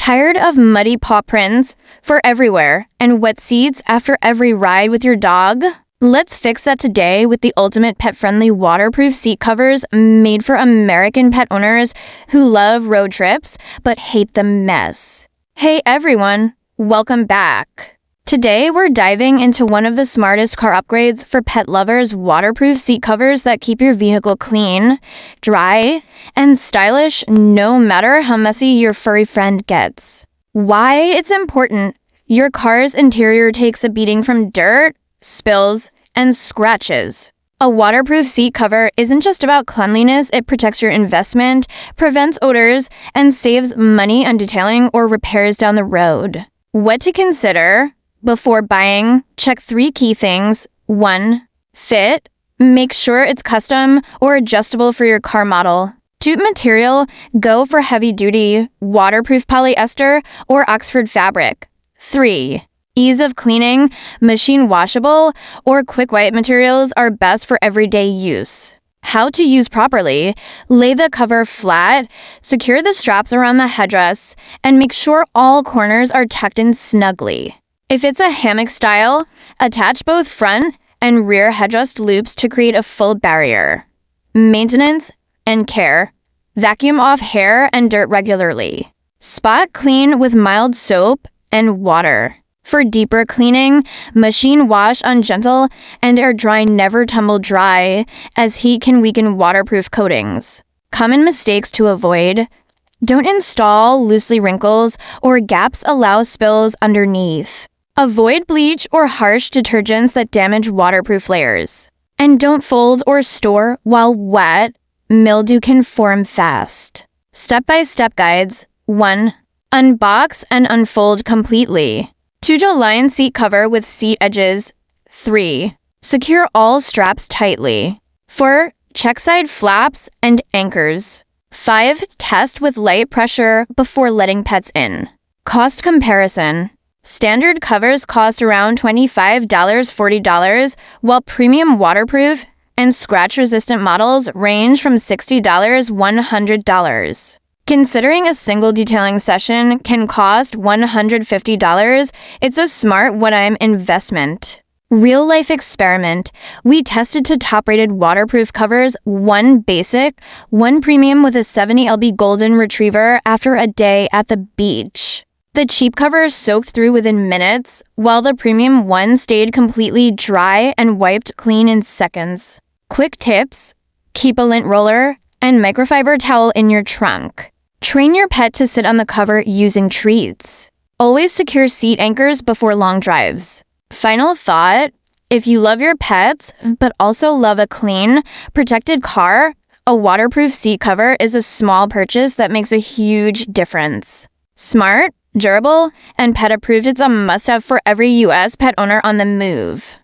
Tired of muddy paw prints for everywhere and wet seats after every ride with your dog? Let's fix that today with the ultimate pet-friendly waterproof seat covers made for American pet owners who love road trips but hate the mess. Hey everyone, welcome back. Today we're diving into one of the smartest car upgrades for pet lovers, waterproof seat covers that keep your vehicle clean, dry, and stylish no matter how messy your furry friend gets. Why it's important. Your car's interior takes a beating from dirt, spills, and scratches. A waterproof seat cover isn't just about cleanliness, it protects your investment, prevents odors, and saves money on detailing or repairs down the road. What to consider? Before buying, check 3 key things. 1. Fit. Make sure it's custom or adjustable for your car model. Jute material. Go for heavy-duty, waterproof polyester or Oxford fabric. 3. Ease of cleaning. Machine washable or quick white materials are best for everyday use. How to use properly. Lay the cover flat, secure the straps around the headrest, and make sure all corners are tucked in snugly. If it's a hammock style, attach both front and rear headrest loops to create a full barrier. Maintenance and care. Vacuum off hair and dirt regularly. Spot clean with mild soap and water. For deeper cleaning, machine wash on gentle and air dry, never tumble dry, as heat can weaken waterproof coatings. Common mistakes to avoid. Don't install loosely wrinkles or gaps, allow spills underneath. Avoid bleach or harsh detergents that damage waterproof layers. And don't fold or store while wet. Mildew can form fast. Step-by-step guides. 1. Unbox and unfold completely. 2. Line seat cover with seat edges. 3. Secure all straps tightly. 4. Check side flaps and anchors. 5. Test with light pressure before letting pets in. Cost comparison. Standard covers cost around $25–$40, while premium waterproof and scratch-resistant models range from $60–$100. Considering a single detailing session can cost $150, it's a smart one-time investment. Real-life experiment. We tested 2 top-rated waterproof covers, 1 basic, 1 premium with a 70 lb golden retriever after a day at the beach. The cheap cover soaked through within minutes, while the premium one stayed completely dry and wiped clean in seconds. Quick tips: keep a lint roller and microfiber towel in your trunk. Train your pet to sit on the cover using treats. Always secure seat anchors before long drives. Final thought: if you love your pets, but also love a clean, protected car, a waterproof seat cover is a small purchase that makes a huge difference. Smart, durable, and pet approved, it's a must-have for every U.S. pet owner on the move.